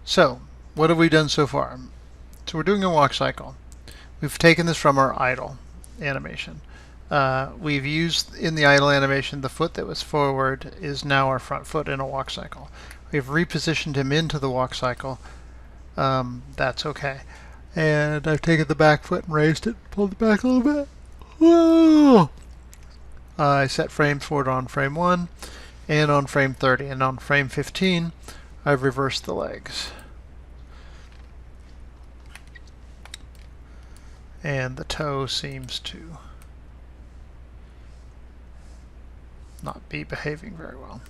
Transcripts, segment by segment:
So, what have we done so far? So we're doing a walk cycle. We've taken this from our idle animation. We've used in the idle animation the foot that was forward is now our front foot in a walk cycle. We've repositioned him into the walk cycle. That's okay. And I've taken the back foot and raised it, pulled it back a little bit. Whoa! I set frames forward on frame 1 and on frame 30. And on frame 15, I've reversed the legs. And the toe seems to not be behaving very well.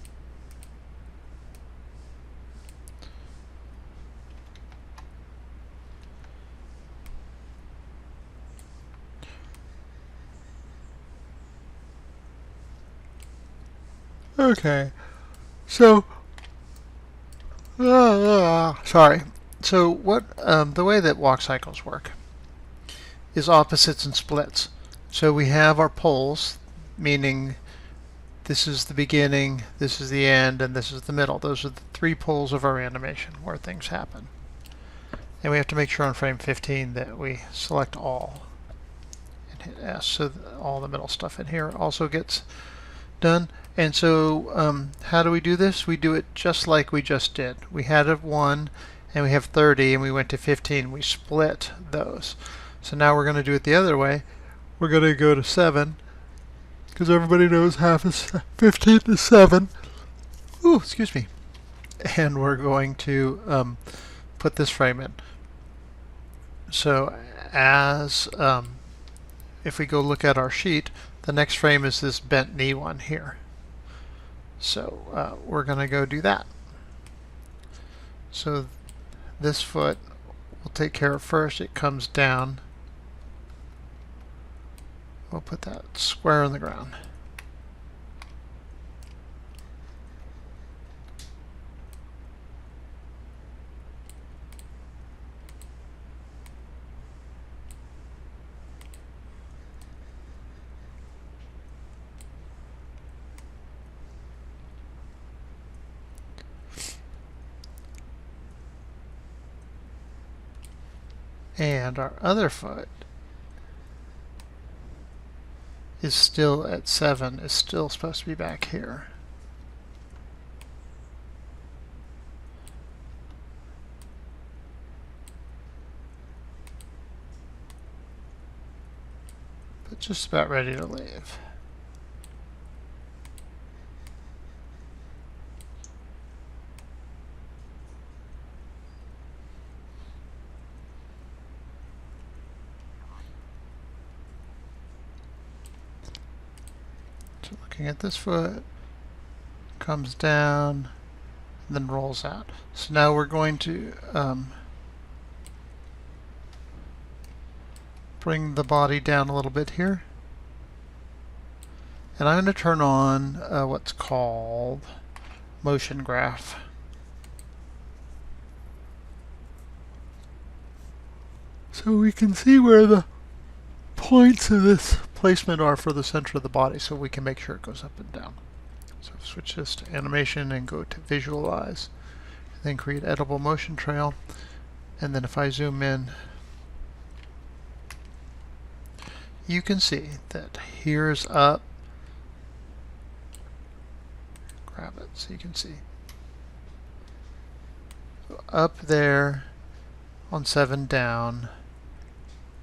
Okay, so sorry. So what the way that walk cycles work is opposites and splits. So we have our poles, meaning this is the beginning, this is the end, and this is the middle. Those are the 3 poles of our animation where things happen. And we have to make sure on frame 15 that we select all and hit S so that all the middle stuff in here also gets done. And so how do we do this? We do it just like we just did. We had a 1 and we have 30 and we went to 15. We split those. So now we're going to do it the other way. We're going to go to 7 because everybody knows half is 15 is 7. Ooh, excuse me. And we're going to put this frame in. So as if we go look at our sheet, the next frame is this bent knee one here. So we're going to go do that. So this foot we'll take care of first. It comes down. We'll put that square on the ground. And our other foot is still at 7, is still supposed to be back here. But just about ready to leave. So looking at this foot, comes down, and then rolls out. So now we're going to bring the body down a little bit here. And I'm going to turn on what's called motion graph. So we can see where the points of this placement are for the center of the body, so we can make sure it goes up and down. So switch this to animation and go to visualize, and then create editable motion trail. And then if I zoom in, you can see that here's up. Grab it so you can see. So up there, on 7 down,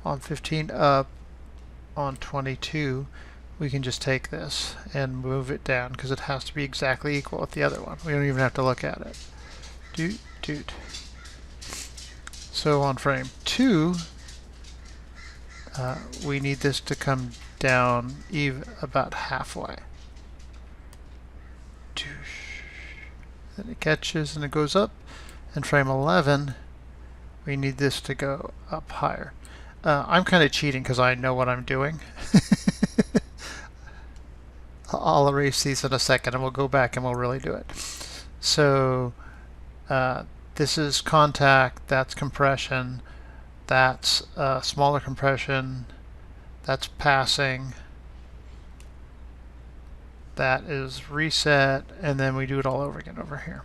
on 15 up, on 22, we can just take this and move it down because it has to be exactly equal with the other one. We don't even have to look at it. Doot, doot. So on frame 2, we need this to come down about halfway. Then it catches and it goes up. And frame 11, we need this to go up higher. I'm kind of cheating because I know what I'm doing. I'll erase these in a second and we'll go back and we'll really do it. So this is contact, that's compression, that's smaller compression, that's passing, that is reset, and then we do it all over again over here.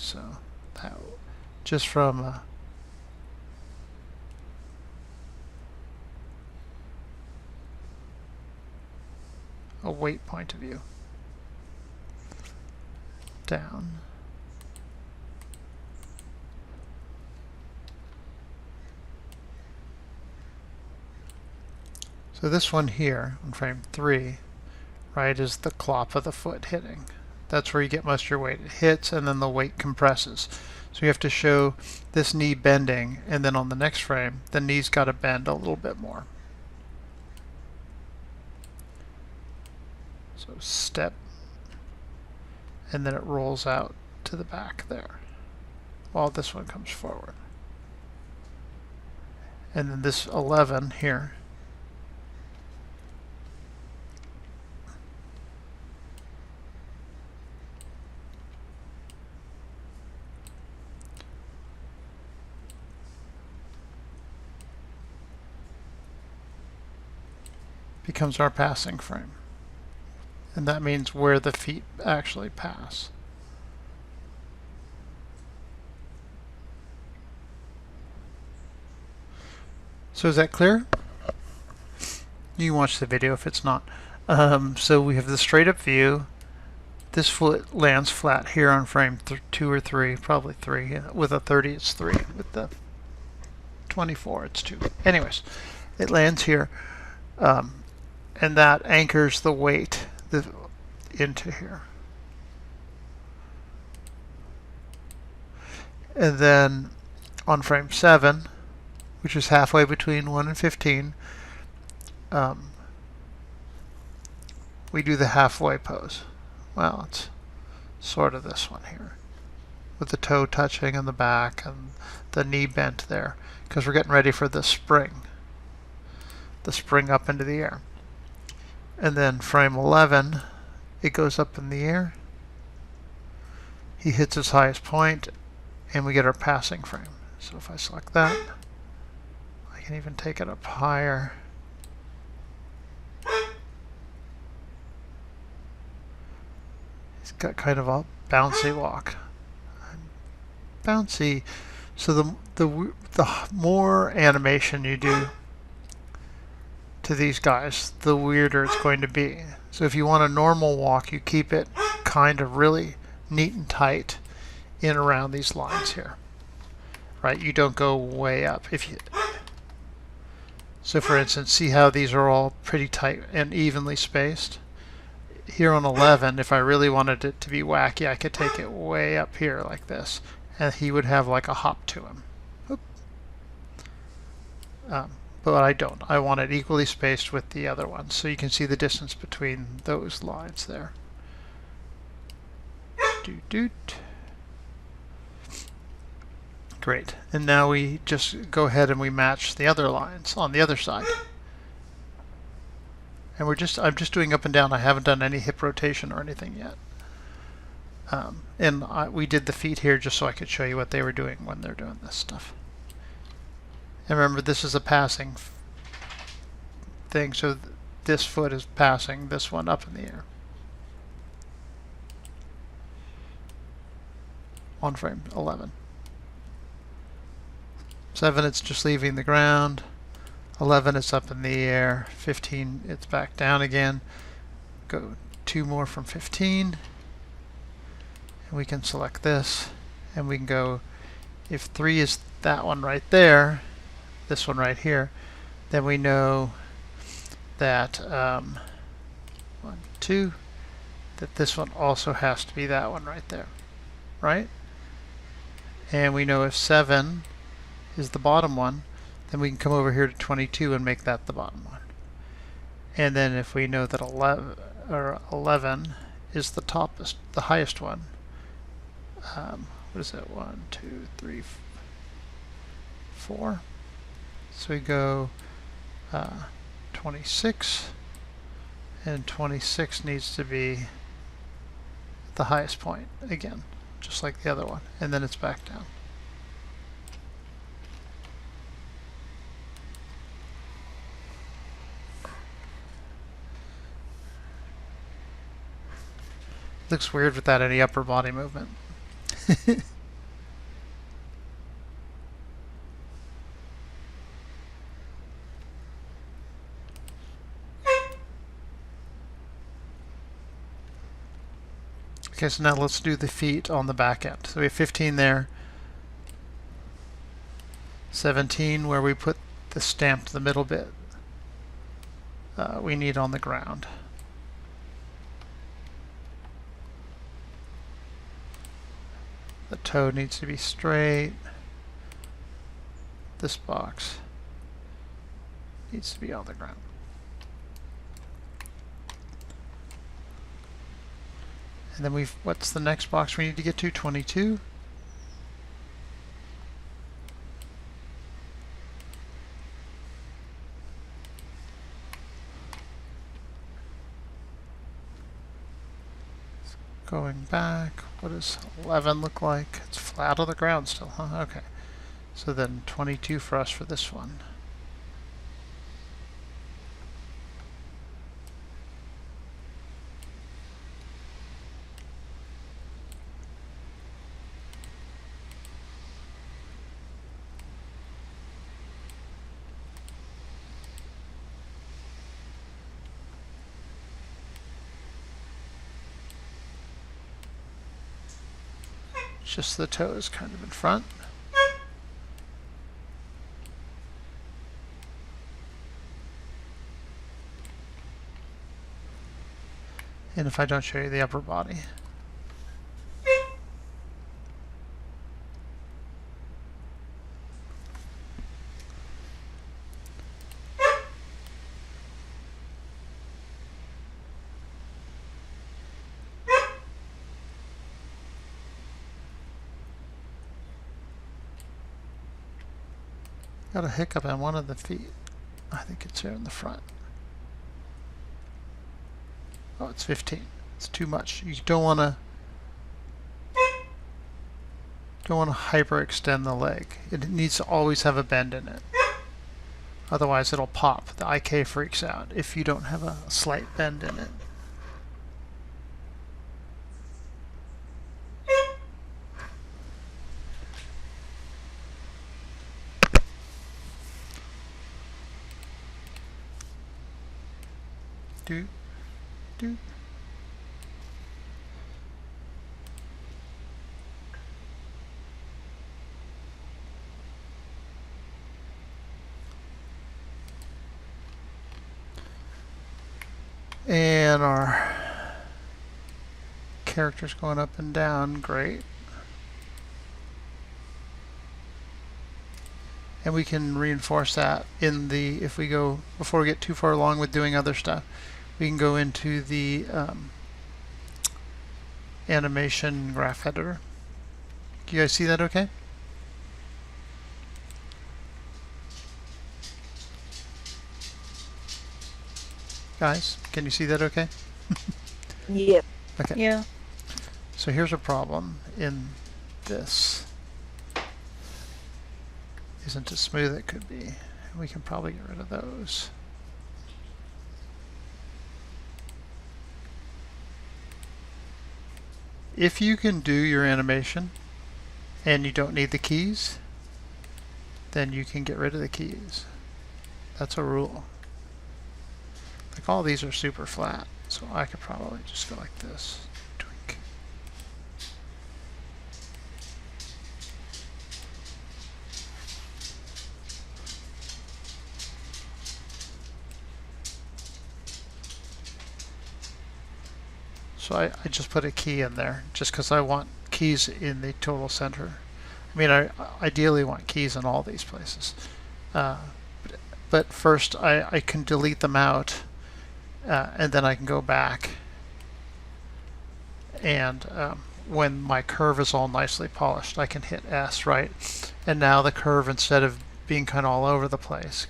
So that just from a weight point of view. Down. So this one here on frame 3, right, is the clop of the foot hitting. That's where you get most of your weight. It hits and then the weight compresses. So you have to show this knee bending, and then on the next frame, the knee's got to bend a little bit more. So step, and then it rolls out to the back there, while this one comes forward. And then this 11 here, becomes our passing frame. And that means where the feet actually pass. So is that clear? You can watch the video if it's not. So we have the straight up view. This foot lands flat here on frame 2 or 3, probably 3. With a 30 it's 3. With the 24 it's 2. Anyways, it lands here. And that anchors the weight into here. And then on frame 7, which is halfway between 1 and 15, we do the halfway pose. Well, it's sort of this one here, with the toe touching in the back and the knee bent there, because we're getting ready for the spring up into the air. And then frame 11, it goes up in the air. He hits his highest point, and we get our passing frame. So if I select that, I can even take it up higher. He's got kind of a bouncy walk. Bouncy. So the more animation you do to these guys, the weirder it's going to be. So if you want a normal walk, you keep it kind of really neat and tight in around these lines here, right? You don't go way up. So for instance, see how these are all pretty tight and evenly spaced? Here on 11, if I really wanted it to be wacky, I could take it way up here like this, and he would have like a hop to him. But I don't. I want it equally spaced with the other ones, so you can see the distance between those lines there. Doot. Great. And now we just go ahead and we match the other lines on the other side. And I'm just doing up and down. I haven't done any hip rotation or anything yet. We did the feet here just so I could show you what they were doing when they're doing this stuff. And remember, this is a passing thing, so this foot is passing this one up in the air. On frame 11. 7, it's just leaving the ground. 11, it's up in the air. 15, it's back down again. Go 2 more from 15. And we can select this, and we can go, if 3 is that one right there, this one right here, then we know that 1, 2, that this one also has to be that one right there, right? And we know if 7 is the bottom one, then we can come over here to 22 and make that the bottom one. And then if we know that 11 is the toppest, the highest one, what is that? 1, 2, 3, 4. So we go 26, and 26 needs to be the highest point again, just like the other one, and then it's back down. Looks weird without any upper body movement. Okay, so now let's do the feet on the back end. So we have 15 there, 17 where we put the stamped the middle bit we need on the ground. The toe needs to be straight. This box needs to be on the ground. And then what's the next box we need to get to? 22. Going back, what does 11 look like? It's flat on the ground still, huh? Okay. So then 22 for us for this one. Just the toes kind of in front. And if I don't show you the upper body. Got a hiccup on one of the feet. I think it's here in the front. Oh, it's 15. It's too much. You don't want to hyperextend the leg. It needs to always have a bend in it. Otherwise it'll pop. The IK freaks out if you don't have a slight bend in it. Do, do. And our character's going up and down, great. And we can reinforce that in the, if we go, before we get too far along with doing other stuff, we can go into the animation graph editor. Do you guys see that okay? Guys, can you see that okay? Yeah. Okay. Yeah. So here's a problem in this. Isn't as smooth as it could be. We can probably get rid of those. If you can do your animation and you don't need the keys, then you can get rid of the keys. That's a rule. Like all these are super flat, so I could probably just go like this. Twink. So I just put a key in there just because I want keys in the total center. I mean, I ideally want keys in all these places. But first I can delete them out and then I can go back and when my curve is all nicely polished I can hit S, right? And now the curve, instead of being kind of all over the place,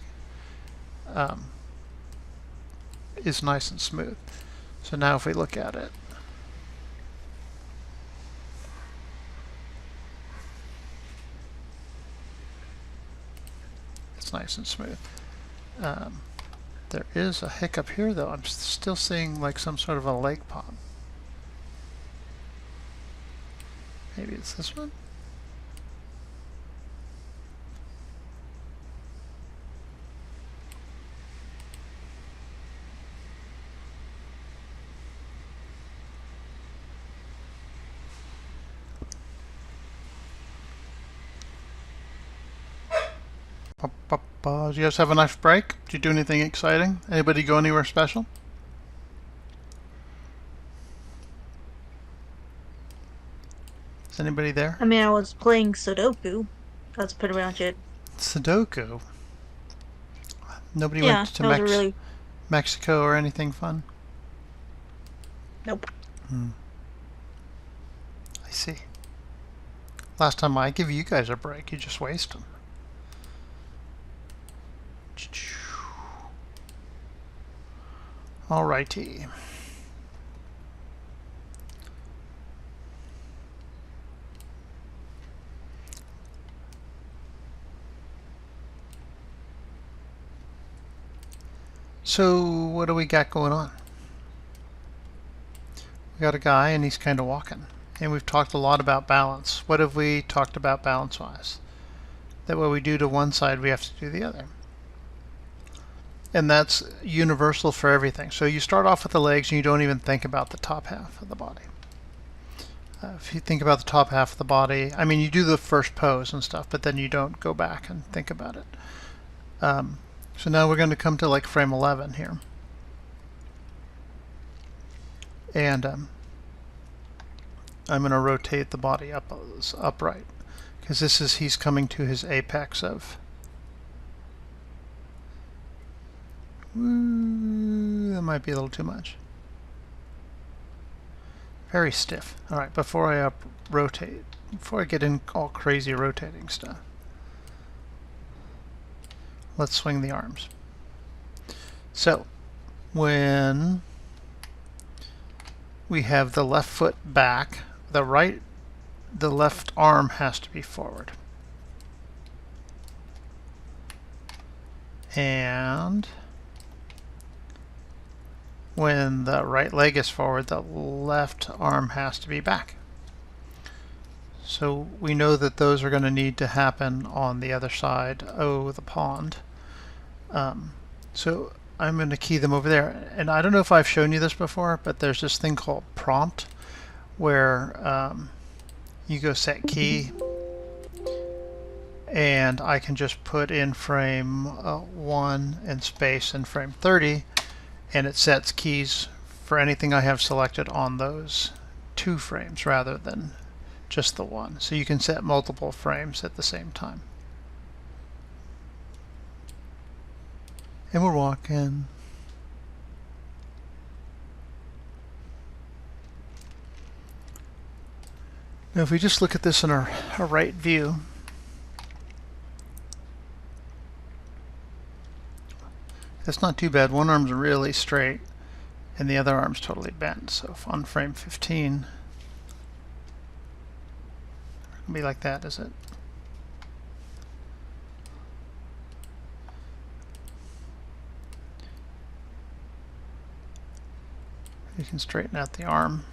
is nice and smooth. So now if we look at it, it's nice and smooth. There is a hiccup here though. I'm still seeing like some sort of a leg pop. Maybe it's this one? Do you guys have a nice break? Did you do anything exciting? Anybody go anywhere special? Is anybody there? I mean, I was playing Sudoku. That's pretty much it. Sudoku. Nobody Yeah, went to that was a really... Mexico or anything fun? Nope. I see. Last time I give you guys a break, you just waste them. Alrighty. So what do we got going on? We got a guy and he's kind of walking. And we've talked a lot about balance. What have we talked about balance-wise? That what we do to one side, we have to do the other. And that's universal for everything. So you start off with the legs and you don't even think about the top half of the body. If you think about the top half of the body, I mean, you do the first pose and stuff, but then you don't go back and think about it. So now we're going to come to like frame 11 here. And I'm going to rotate the body upright. Because he's coming to his apex of... Ooh, that might be a little too much. Very stiff. Alright, before I rotate, before I get in all crazy rotating stuff, let's swing the arms. So, when we have the left foot back, the left arm has to be forward. And when the right leg is forward, the left arm has to be back. So we know that those are going to need to happen on the other side of the pond. So I'm going to key them over there. And I don't know if I've shown you this before, but there's this thing called prompt where you go set key and I can just put in frame 1 and space in frame 30, and it sets keys for anything I have selected on those 2 frames rather than just the one. So you can set multiple frames at the same time. And we're walking. Now if we just look at this in our right view, that's not too bad. One arm's really straight and the other arm's totally bent. So if on frame 15, it'll be like that, is it? You can straighten out the arm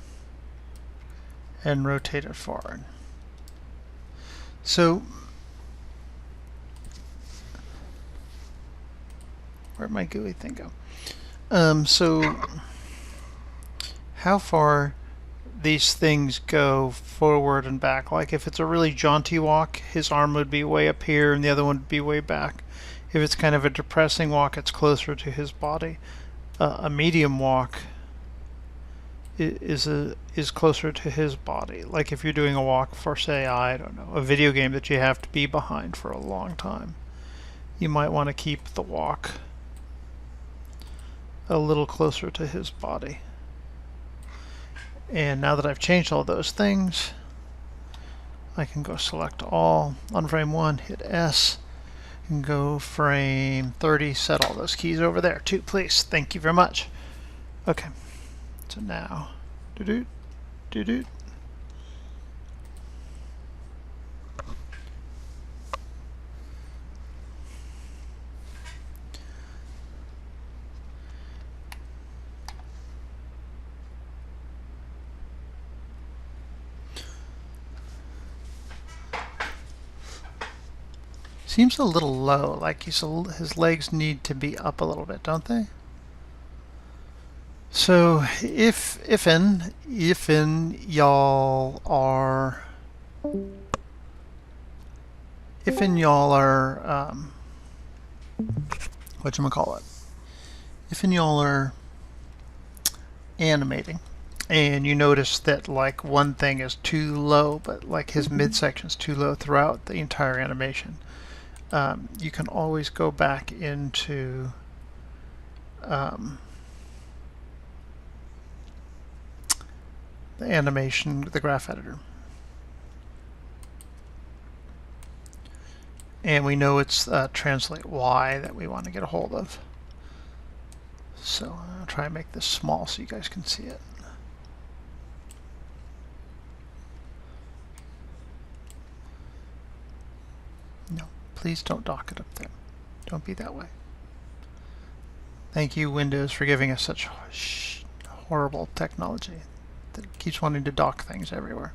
and rotate it forward. So where'd my gooey thing go? So how far these things go forward and back? Like if it's a really jaunty walk, his arm would be way up here and the other one would be way back. If it's kind of a depressing walk, it's closer to his body. A medium walk is closer to his body. Like if you're doing a walk for, say, I don't know, a video game that you have to be behind for a long time, you might want to keep the walk a little closer to his body. And now that I've changed all those things, I can go select all on frame 1, hit S, and go frame 30, set all those keys over there too, please. Thank you very much. Okay. So now, doo-doo, doo-doo. seems a little low, like his legs need to be up a little bit, don't they? So if in y'all are whatchamacallit, if in y'all are animating and you notice that like one thing is too low, but like his midsection is too low throughout the entire animation, you can always go back into the animation, the graph editor. And we know it's translate Y that we want to get a hold of. So I'll try and make this small so you guys can see it. No, please don't dock it up there. Don't be that way. Thank you, Windows, for giving us such horrible technology that keeps wanting to dock things everywhere.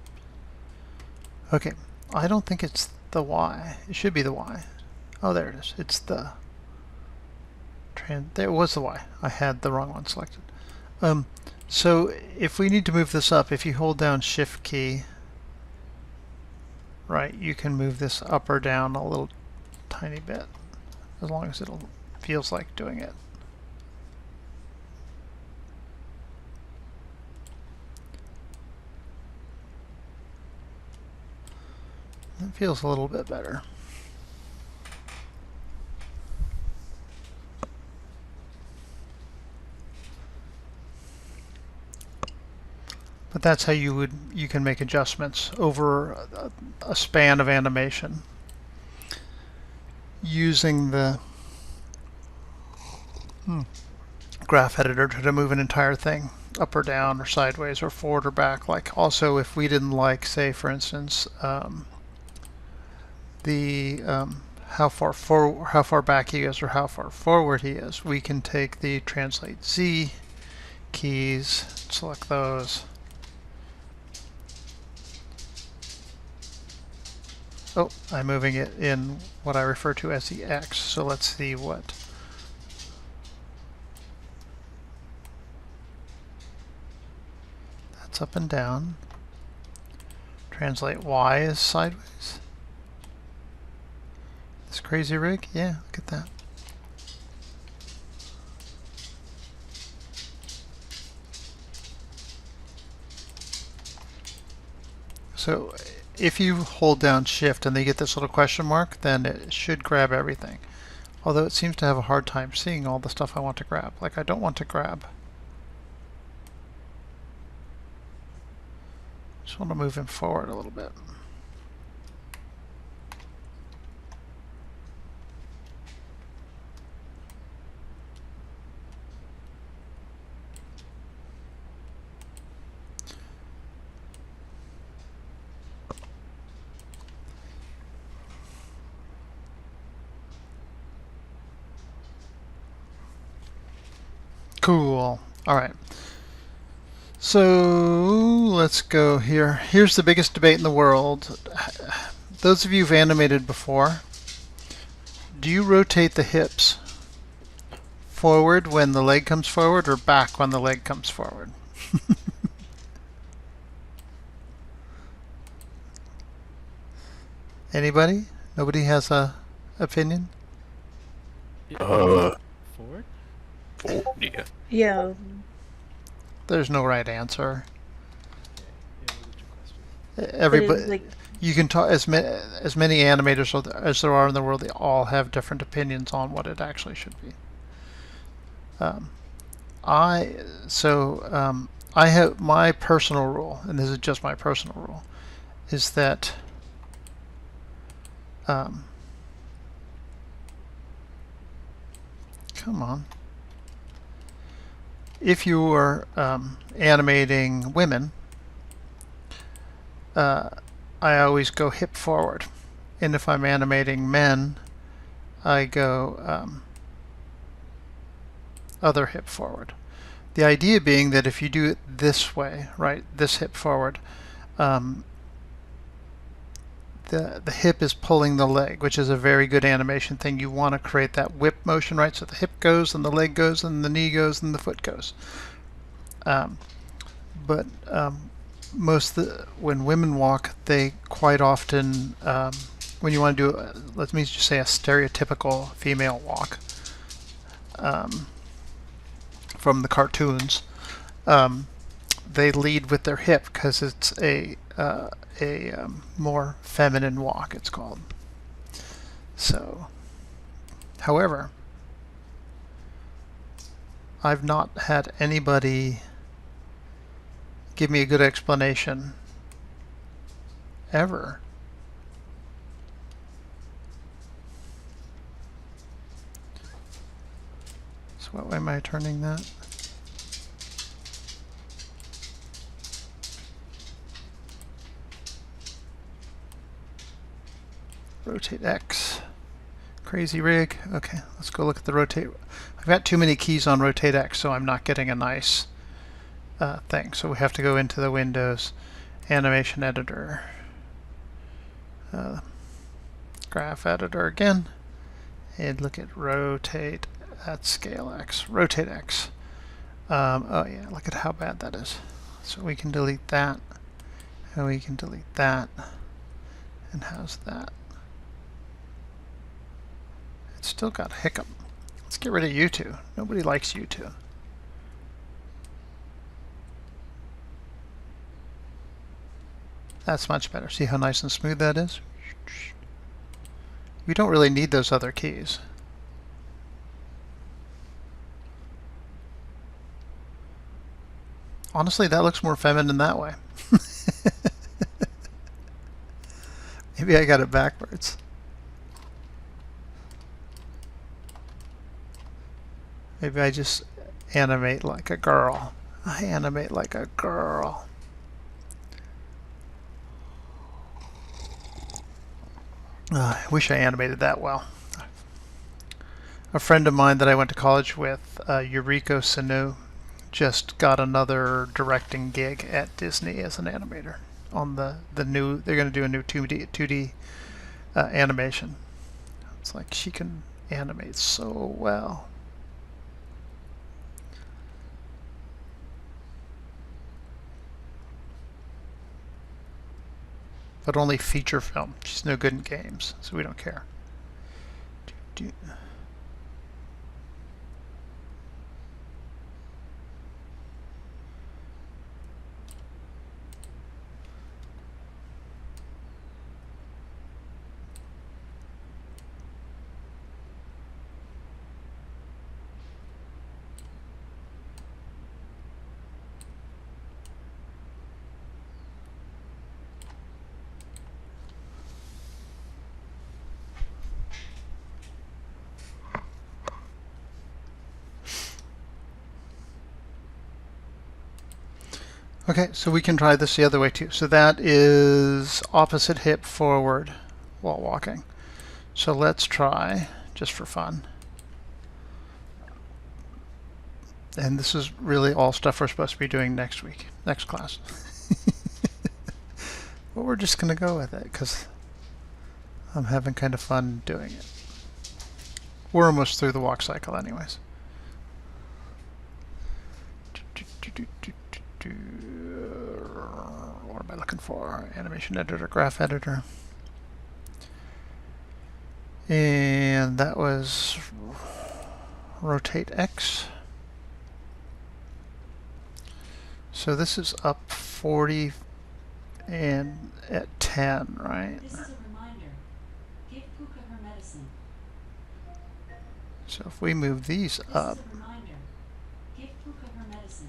Okay, I don't think it's the Y. It should be the Y. Oh, there it is. It's the there was the Y. I had the wrong one selected. So if we need to move this up, if you hold down Shift key, right, you can move this up or down a little tiny bit, as long as it feels like doing it. That feels a little bit better. But that's how you can make adjustments over a span of animation using the graph editor to move an entire thing up or down or sideways or forward or back. Like also if we didn't like, say for instance, how far back he is or how far forward he is, we can take the translate Z keys, select those. Oh, I'm moving it in what I refer to as the X, so let's see what. That's up and down. Translate Y is sideways. This crazy rig? Yeah, look at that. So if you hold down Shift and then you get this little question mark, then it should grab everything. Although it seems to have a hard time seeing all the stuff I want to grab. Like I don't want to grab. Just want to move him forward a little bit. Cool. All right. So let's go here. Here's the biggest debate in the world. Those of you who've animated before, do you rotate the hips forward when the leg comes forward or back when the leg comes forward? Anybody? Nobody has a opinion? Forward? Oh, yeah. Yeah. There's no right answer. Yeah, what was your question? Everybody, like, you can talk as many animators as there are in the world. They all have different opinions on what it actually should be. I have my personal rule, and this is just my personal rule, is that come on. If you are animating women, I always go hip forward, and if I'm animating men, I go other hip forward. The idea being that if you do it this way, right, this hip forward, the hip is pulling the leg, which is a very good animation thing. You want to create that whip motion, right? So the hip goes, and the leg goes, and the knee goes, and the foot goes. But when women walk, they quite often, when you want to do, let me just say a stereotypical female walk from the cartoons, they lead with their hip because it's a more feminine walk, it's called. So, however, I've not had anybody give me a good explanation ever. So what way am I turning that? Rotate X. Crazy rig. Okay, let's go look at the rotate. I've got too many keys on rotate X, so I'm not getting a nice thing. So we have to go into the Windows animation editor, graph editor again, and look at rotate at scale X. Rotate X. Oh yeah, look at how bad that is. So we can delete that, and we can delete that. And how's that? It's still got a hiccup. Let's get rid of you two. Nobody likes you two. That's much better. See how nice and smooth that is? We don't really need those other keys. Honestly, that looks more feminine that way. Maybe I got it backwards. Maybe I just animate like a girl. I animate like a girl. I wish I animated that well. A friend of mine that I went to college with, Yuriko Sanu, just got another directing gig at Disney as an animator on the new. They're going to do a new 2D animation. It's like she can animate so well. But only feature film. She's no good in games, so we don't care. Okay, so we can try this the other way too. So that is opposite hip forward while walking. So let's try, just for fun. And this is really all stuff we're supposed to be doing next week, next class. But we're just going to go with it because I'm having kind of fun doing it. We're almost through the walk cycle anyways. What am I looking for? Animation editor, graph editor. And that was rotate X. So this is up 40 and at 10, right? This is a reminder. Give Puka her medicine. So if we move these up, This is a reminder. Give Puka her medicine.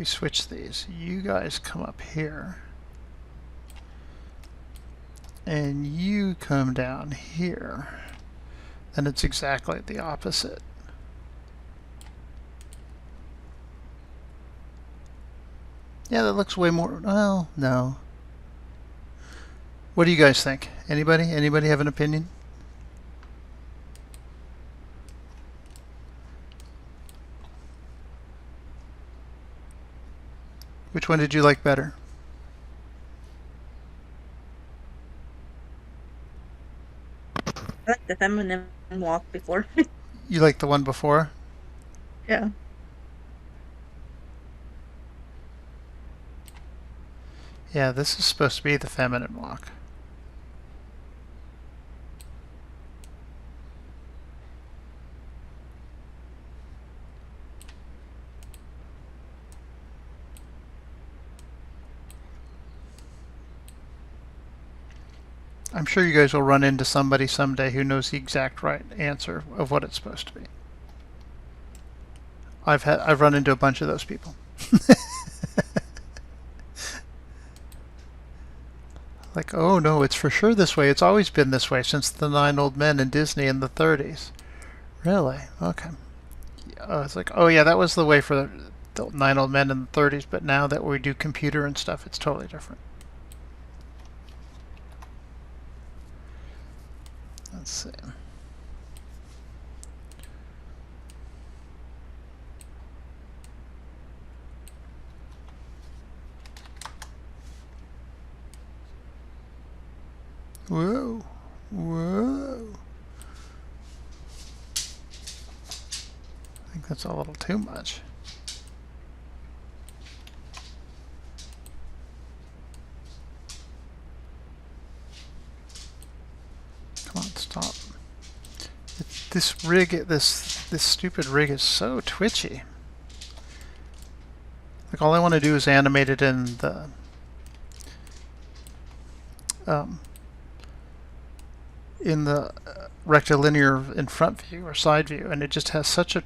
we switch these. You guys come up here. And you come down here. And it's exactly the opposite. Yeah, that looks way more, well, no. What do you guys think? Anybody? Anybody have an opinion? Which one did you like better? I like the feminine walk before. You like the one before? Yeah. Yeah, this is supposed to be the feminine walk. I'm sure you guys will run into somebody someday who knows the exact right answer of what it's supposed to be. I've run into a bunch of those people. Like, oh no, it's for sure this way. It's always been this way since the Nine Old Men in Disney in the 30s. Really? Okay. It's like, oh yeah, that was the way for the Nine Old Men in the 30s, but now that we do computer and stuff, it's totally different. Let's see. Whoa. Whoa. I think that's a little too much. Come on, stop. This stupid rig is so twitchy. Like all I want to do is animate it in the rectilinear in front view or side view, and it just has such a.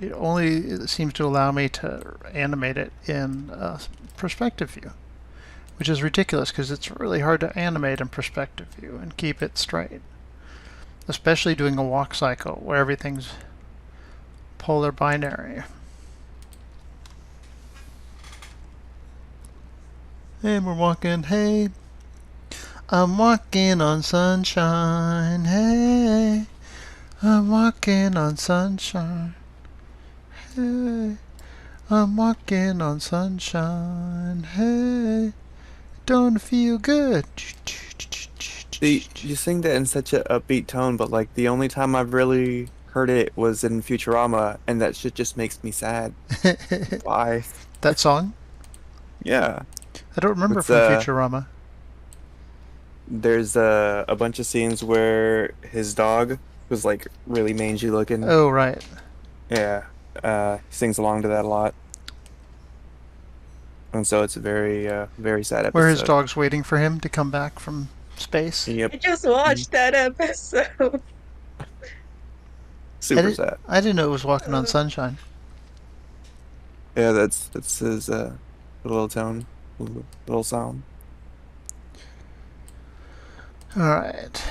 It seems to allow me to animate it in perspective view, which is ridiculous because it's really hard to animate in perspective view and keep it straight, especially doing a walk cycle where everything's polar binary. And we're walking, hey, I'm walking on sunshine, hey, I'm walking on sunshine, hey, I'm walking on sunshine, hey, don't it feel good? You sing that in such a upbeat tone, but like the only time I've really heard it was in Futurama, and that shit just makes me sad. Why? That song? Yeah. I don't remember It's, from Futurama. There's a bunch of scenes where his dog was like really mangy looking. Oh, right. Yeah. He sings along to that a lot. And so it's a very sad episode. Where his dog's waiting for him to come back from space. Yep. I just watched that episode. Super sad. I didn't know it was Walking on Sunshine. Yeah, that's his little tone, little sound. All right.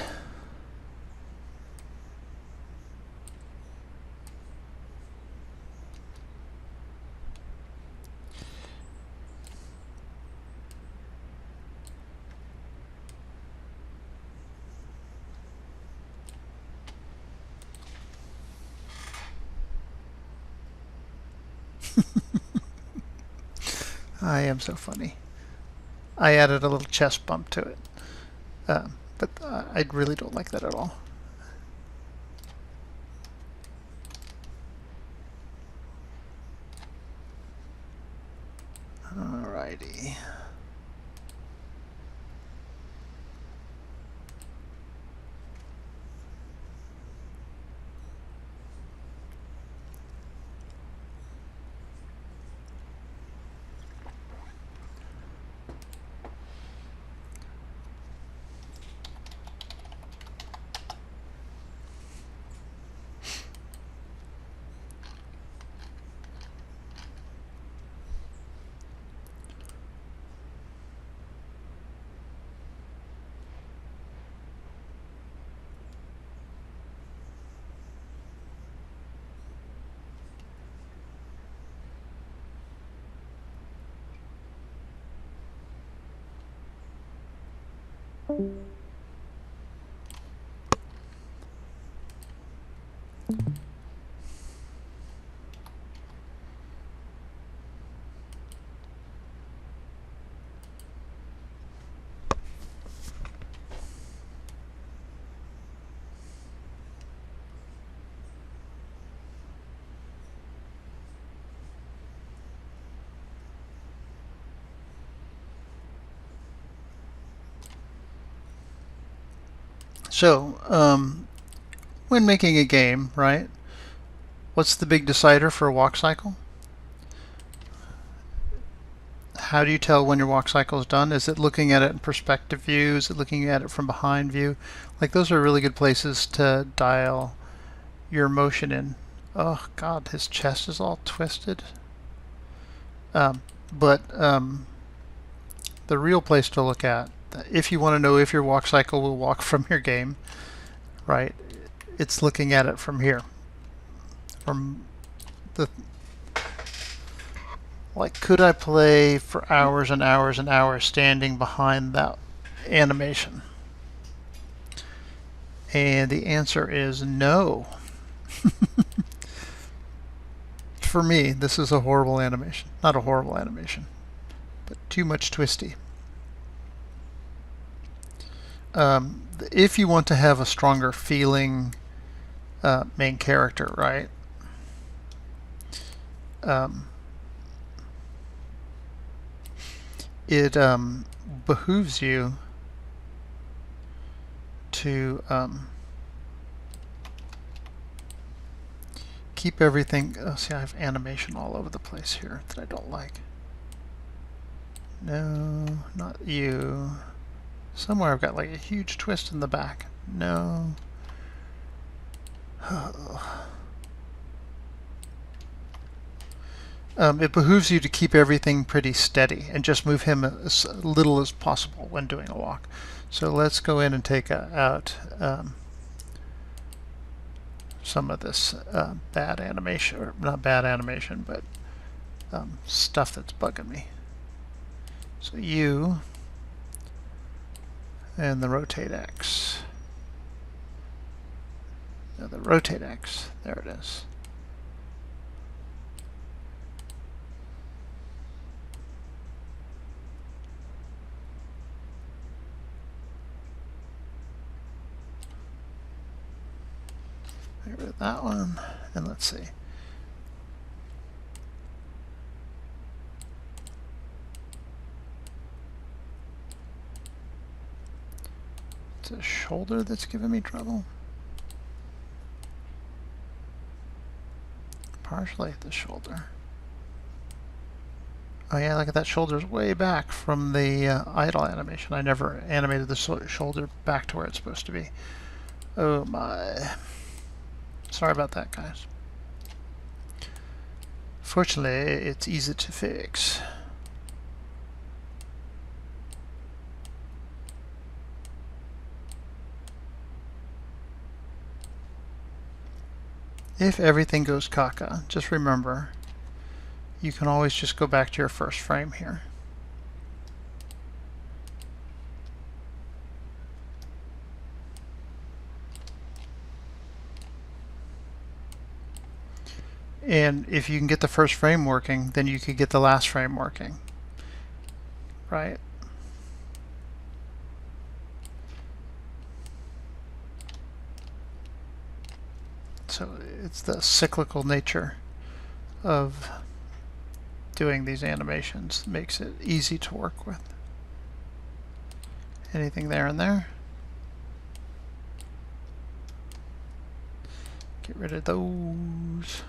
I am so funny. I added a little chest bump to it. But I really don't like that at all. Alrighty. So, when making a game, right? What's the big decider for a walk cycle? How do you tell when your walk cycle is done? Is it looking at it in perspective view? Is it looking at it from behind view? Like, those are really good places to dial your motion in. Oh God, his chest is all twisted. But the real place to look at, if you want to know if your walk cycle will walk from your game, right? It's looking at it from here, from the. Like, could I play for hours and hours and hours standing behind that animation? And the answer is no. For me, this is a horrible animation. Not a horrible animation, but too much twisty. If you want to have a stronger feeling main character, right? It behooves you to keep everything. Oh, see, I have animation all over the place here that I don't like. No, not you. Somewhere I've got like a huge twist in the back. No. It behooves you to keep everything pretty steady and just move him as little as possible when doing a walk. So let's go in and take out some of this bad animation, or not bad animation, but stuff that's bugging me. So you and the rotate X. No, the rotate X. There it is. Get rid of that one, and let's see. It's a shoulder that's giving me trouble. Partially the shoulder. Oh yeah, look at that, shoulder's way back from the idle animation. I never animated the shoulder back to where it's supposed to be. Oh my. Sorry about that, guys. Fortunately, it's easy to fix. If everything goes caca, just remember, you can always just go back to your first frame here. And if you can get the first frame working, then you could get the last frame working, right? So it's the cyclical nature of doing these animations that makes it easy to work with. Anything there and there? Get rid of those.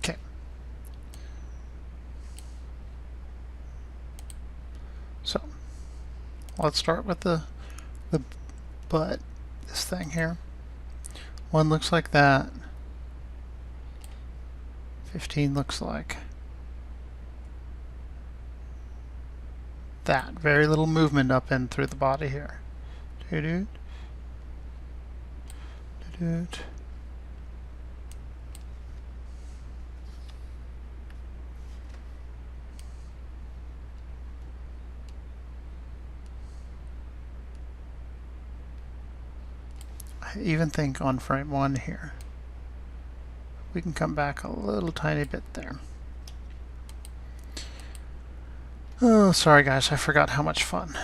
Okay. So let's start with the butt, this thing here. 1 looks like that. 15 looks like that. Very little movement up and through the body here. Doo-doo. Doo-doo. I even think on frame 1 here, we can come back a little tiny bit there. Oh, sorry guys, I forgot how much fun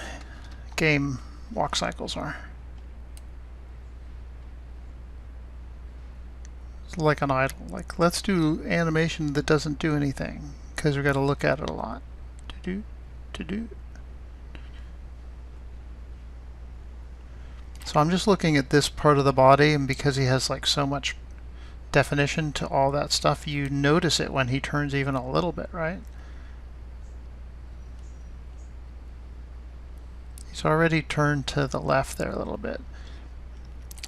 game walk cycles are. It's like an idle. Like, let's do animation that doesn't do anything, because we got to look at it a lot. To do. So I'm just looking at this part of the body, and because he has like so much definition to all that stuff, you notice it when he turns even a little bit, right? He's already turned to the left there a little bit,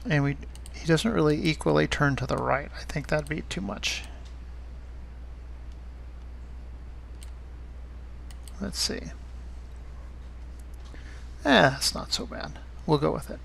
and he doesn't really equally turn to the right. I think that'd be too much. Let's see. It's not so bad. We'll go with it.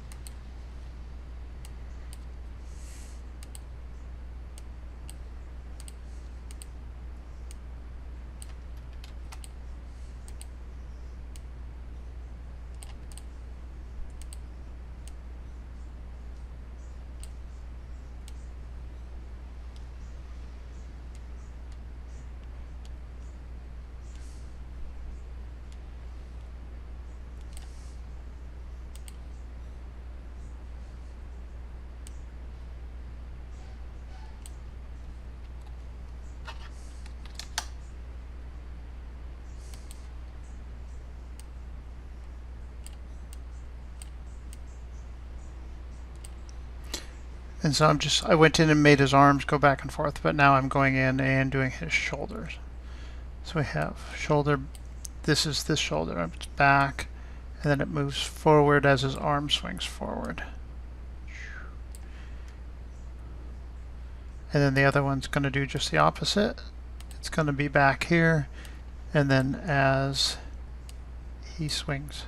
And so I went in and made his arms go back and forth, but now I'm going in and doing his shoulders. So we have shoulder, this is this shoulder, it's back, and then it moves forward as his arm swings forward. And then the other one's going to do just the opposite. It's going to be back here, and then as he swings,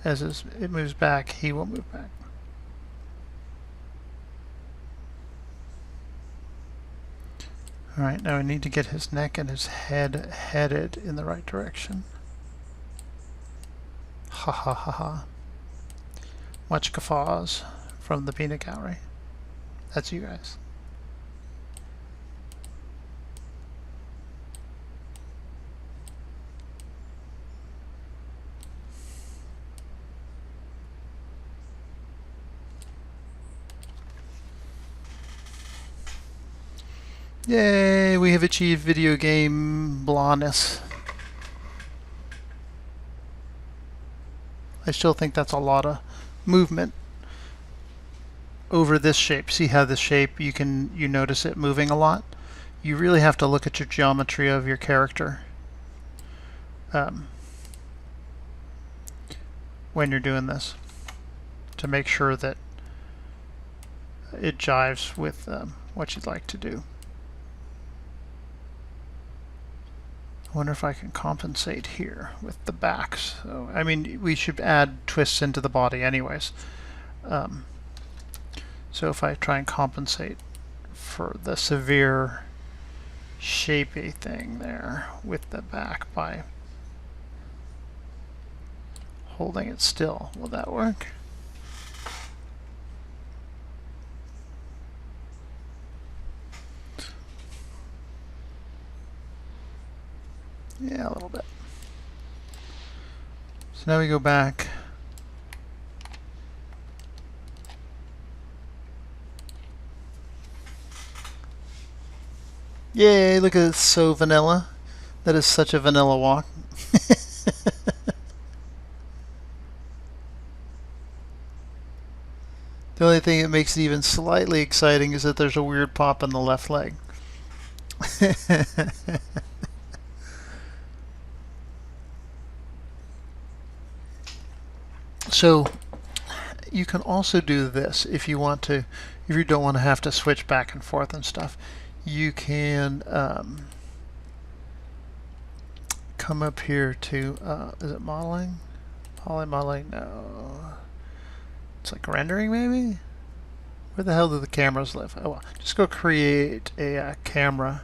as it moves back, he will move back. Alright, now we need to get his neck and his head headed in the right direction. Ha ha ha ha. Much guffaws from the peanut gallery. That's you guys. Yay, we have achieved video game blahness. I still think that's a lot of movement over this shape. See how this shape, you notice it moving a lot? You really have to look at your geometry of your character when you're doing this to make sure that it jives with what you'd like to do. I wonder if I can compensate here with the back. So, I mean, we should add twists into the body anyways. So if I try and compensate for the severe shapey thing there with the back by holding it still, will that work? Yeah, a little bit. So now we go back. Yay, look at it, so vanilla. That is such a vanilla walk. The only thing that makes it even slightly exciting is that there's a weird pop in the left leg. So, you can also do this if you want to, if you don't want to have to switch back and forth and stuff. You can come up here to, is it modeling? Poly modeling? No. It's like rendering maybe? Where the hell do the cameras live? Oh well, just go create a camera.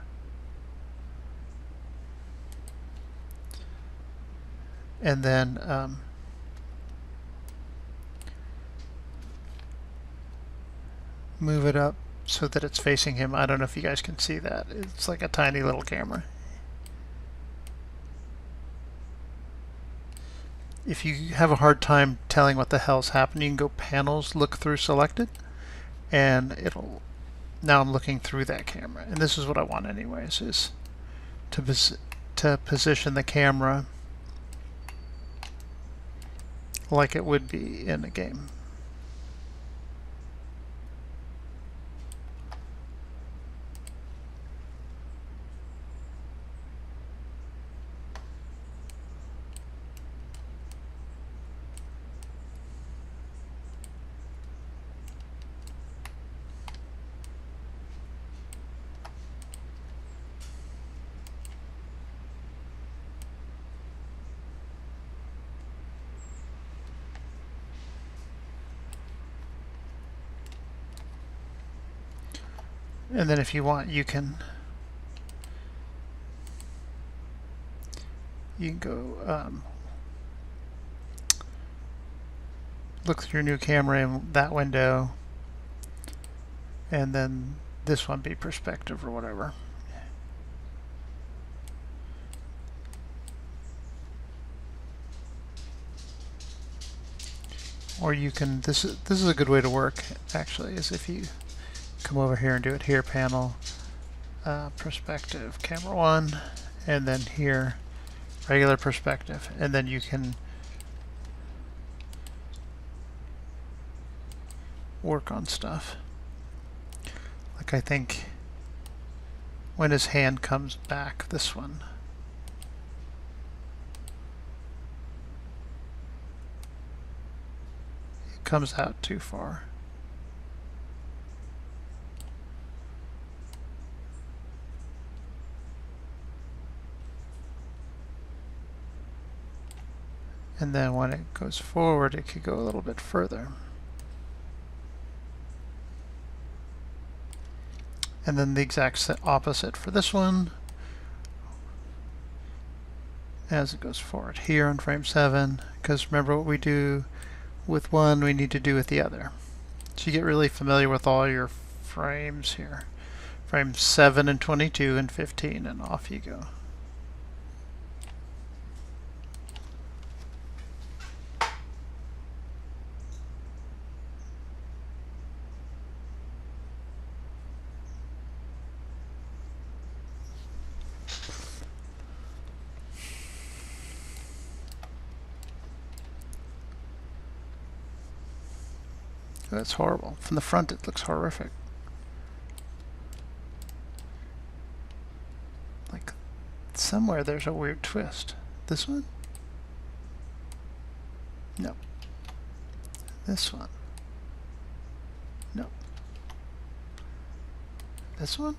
And then move it up so that it's facing him. I don't know if you guys can see that. It's like a tiny little camera. If you have a hard time telling what the hell's happening, you can go panels, look through selected, and it'll, now I'm looking through that camera. And this is what I want anyways, is to position the camera like it would be in a game. And then if you want, you can go look through your new camera in that window, and then this one be perspective or whatever. Or you can, this is a good way to work actually, is if you come over here and do it here, panel, perspective, camera 1, and then here, regular perspective, and then you can work on stuff. Like I think when his hand comes back, this one. It comes out too far. And then when it goes forward, it could go a little bit further. And then the exact opposite for this one. As it goes forward here on frame 7, because remember what we do with one, we need to do with the other. So you get really familiar with all your frames here. Frame 7 and 22 and 15, and off you go. That's horrible. From the front it looks horrific. Like somewhere there's a weird twist. This one? No. This one? No. This one?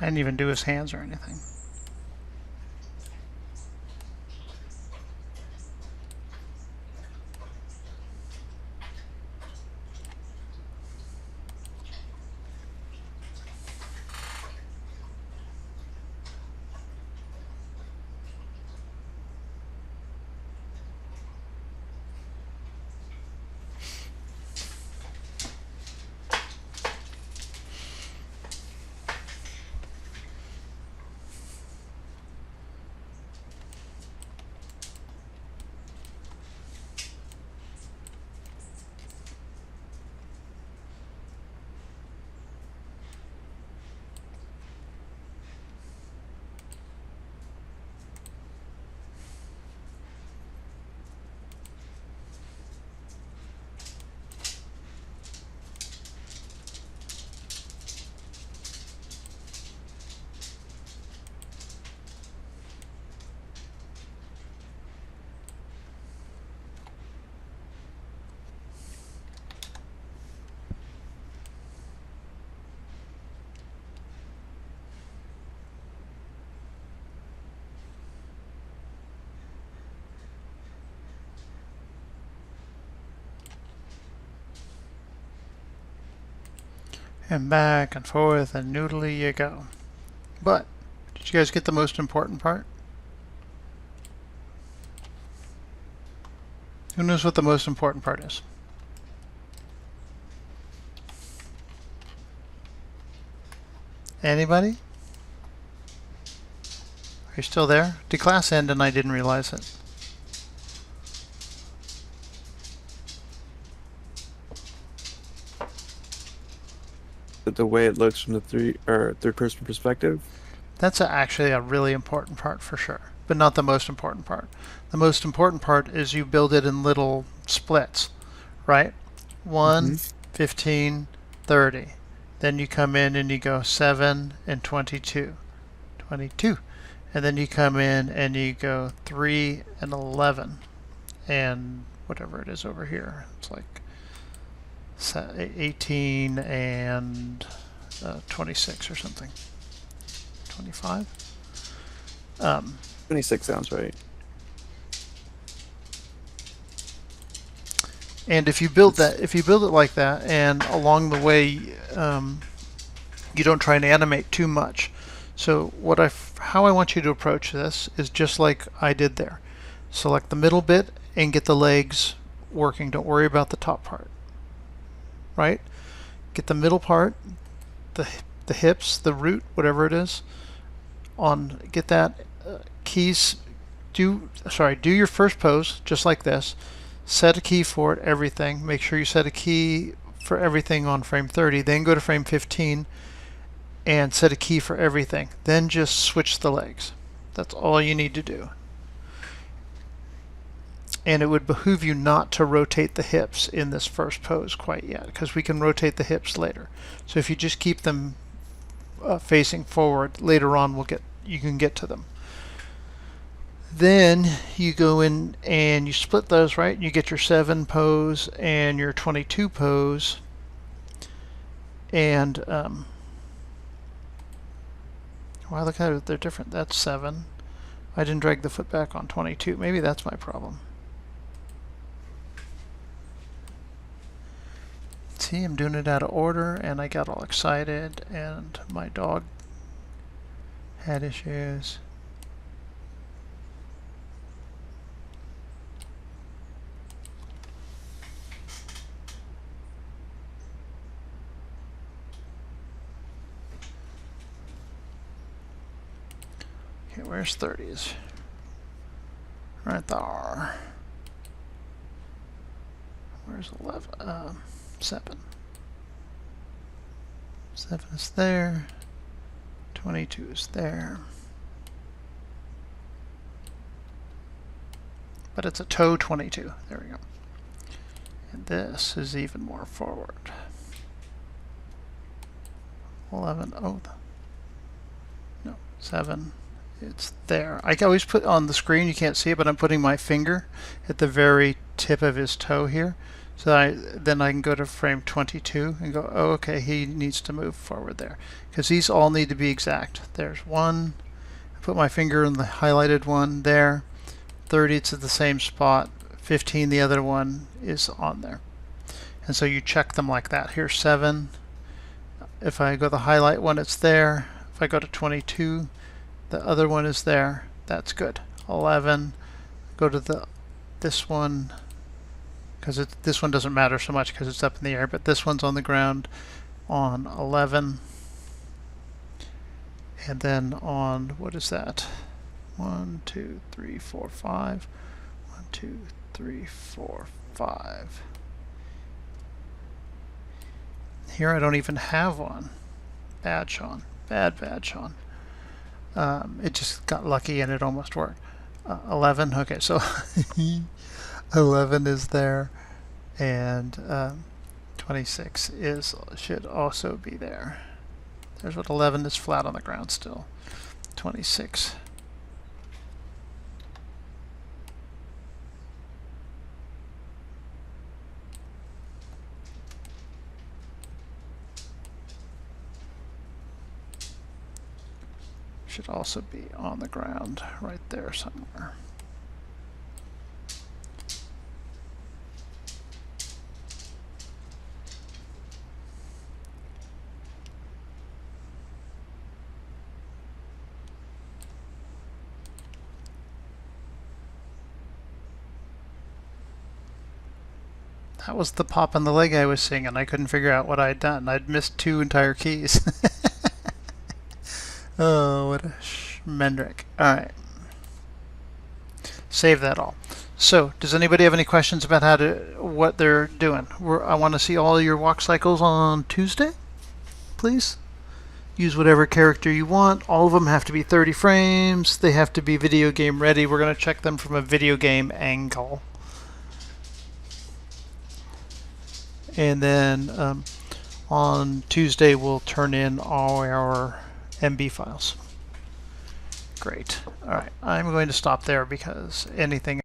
I didn't even do his hands or anything. And back and forth and noodly you go. But, did you guys get the most important part? Who knows what the most important part is? Anybody? Are you still there? Did class end and I didn't realize it? The way it looks from the third person perspective. That's actually a really important part for sure, but not the most important part. The most important part is you build it in little splits, right? 1, 15, 30. Then you come in and you go 7 and 22. 22. And then you come in and you go 3 and 11. And whatever it is over here. It's like 18 and 26 or something. 25? 26 sounds right. And if you build it like that, and along the way, you don't try and animate too much. So how I want you to approach this is just like I did there. Select the middle bit and get the legs working. Don't worry about the top part. Right? Get the middle part, the hips, the root, whatever it is. Get that keys. Do your first pose just like this. Set a key for it, everything. Make sure you set a key for everything on frame 30. Then go to frame 15 and set a key for everything. Then just switch the legs. That's all you need to do. And it would behoove you not to rotate the hips in this first pose quite yet, because we can rotate the hips later. So if you just keep them facing forward, later on you can get to them. Then you go in and you split those, right? You get your 7 pose and your 22 pose. And wow, look how they're different. That's 7. I didn't drag the foot back on 22. Maybe that's my problem. See, I'm doing it out of order, and I got all excited, and my dog had issues. Okay, where's 30s? Right there. Where's 11? 7. 7 is there. 22 is there. But it's a toe 22. There we go. And this is even more forward. 11. Oh, no. 7. It's there. I always put on the screen, you can't see it, but I'm putting my finger at the very tip of his toe here. So then I can go to frame 22 and go, oh, okay, he needs to move forward there. Because these all need to be exact. There's one, I put my finger in the highlighted one there, 30 it's at the same spot, 15 the other one is on there. And so you check them like that. Here's 7. If I go to the highlight one, it's there. If I go to 22, the other one is there. That's good. 11, go to this one, because this one doesn't matter so much because it's up in the air, but this one's on the ground on 11. And then on, what is that? 1, 2, 3, 4, 5. 1, 2, 3, 4, 5. Here I don't even have one. Bad, Sean. Bad, Sean. It just got lucky and it almost worked. 11. Okay, so 11 is there, and 26 should also be there. There's what 11 is flat on the ground still. 26. Should also be on the ground right there somewhere. That was the pop in the leg I was seeing, and I couldn't figure out what I'd done. I'd missed 2 entire keys. Oh, what a schmendrick. Alright. Save that all. So, does anybody have any questions about what they're doing? I want to see all your walk cycles on Tuesday, please. Use whatever character you want. All of them have to be 30 frames. They have to be video game ready. We're going to check them from a video game angle. And then on Tuesday we'll turn in all our MB files. Great. All right, I'm going to stop there because anything